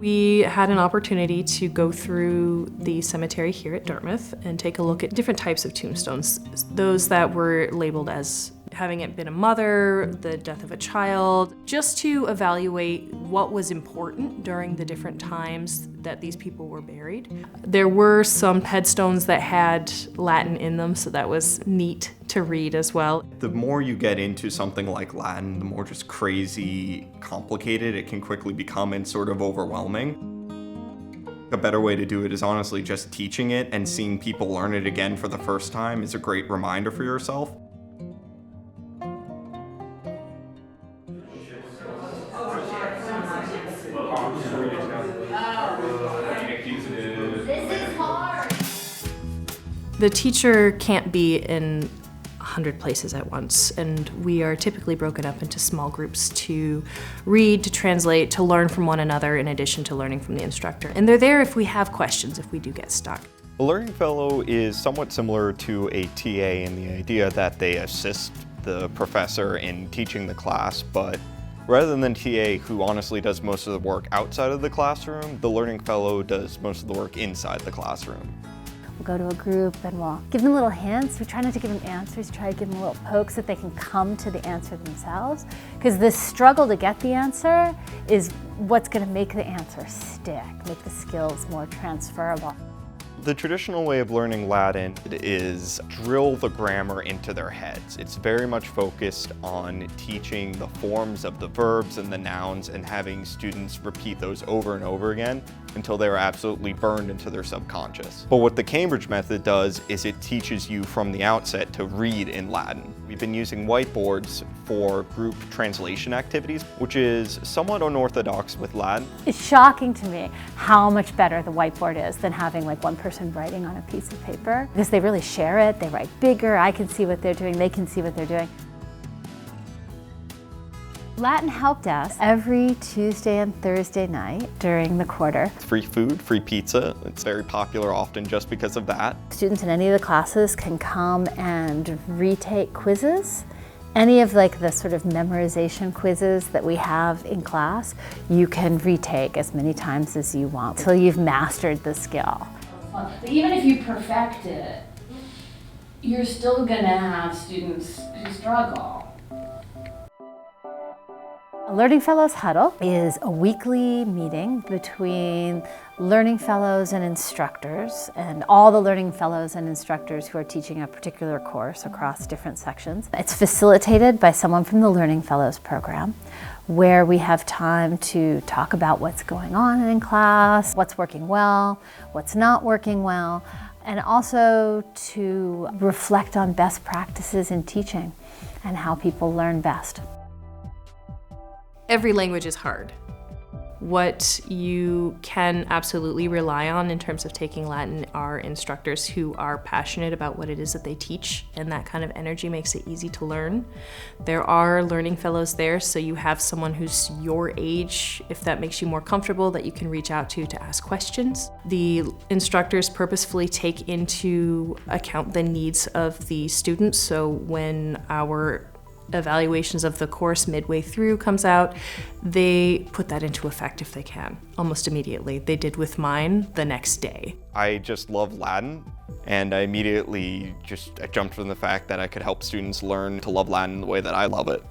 We had an opportunity to go through the cemetery here at Dartmouth and take a look at different types of tombstones. Those that were labeled as having it been a mother, the death of a child, just to evaluate what was important during the different times that these people were buried. There were some headstones that had Latin in them, so that was neat to read as well. The more you get into something like Latin, the more just crazy complicated it can quickly become and sort of overwhelming. A better way to do it is honestly just teaching it, and seeing people learn it again for the first time is a great reminder for yourself. The teacher can't be in 100 places at once, and we are typically broken up into small groups to read, to translate, to learn from one another in addition to learning from the instructor. And they're there if we have questions, if we do get stuck. A learning fellow is somewhat similar to a TA in the idea that they assist the professor in teaching the class, but rather than TA, who honestly does most of the work outside of the classroom, the learning fellow does most of the work inside the classroom. We'll go to a group and we'll give them little hints. We try not to give them answers, try to give them little pokes that they can come to the answer themselves. Because the struggle to get the answer is what's going to make the answer stick, make the skills more transferable. The traditional way of learning Latin is drill the grammar into their heads. It's very much focused on teaching the forms of the verbs and the nouns and having students repeat those over and over again until they're absolutely burned into their subconscious. But what the Cambridge method does is it teaches you from the outset to read in Latin. We've been using whiteboards for group translation activities, which is somewhat unorthodox with Latin. It's shocking to me how much better the whiteboard is than having like one person writing on a piece of paper, because they really share it, they write bigger, I can see what they're doing, they can see what they're doing. Latin help desk every Tuesday and Thursday night during the quarter. Free food, free pizza. It's very popular often just because of that. Students in any of the classes can come and retake quizzes. Any of like the sort of memorization quizzes that we have in class, you can retake as many times as you want until you've mastered the skill. But even if you perfect it, you're still gonna have students who struggle. A Learning Fellows Huddle is a weekly meeting between Learning Fellows and instructors, and all the Learning Fellows and instructors who are teaching a particular course across different sections. It's facilitated by someone from the Learning Fellows program, where we have time to talk about what's going on in class, what's working well, what's not working well, and also to reflect on best practices in teaching and how people learn best. Every language is hard. What you can absolutely rely on in terms of taking Latin are instructors who are passionate about what it is that they teach, and that kind of energy makes it easy to learn. There are learning fellows there, so you have someone who's your age, if that makes you more comfortable, that you can reach out to ask questions. The instructors purposefully take into account the needs of the students, so when our evaluations of the course midway through comes out, they put that into effect if they can, almost immediately. They did with mine the next day. I just love Latin, and I immediately I jumped from the fact that I could help students learn to love Latin the way that I love it.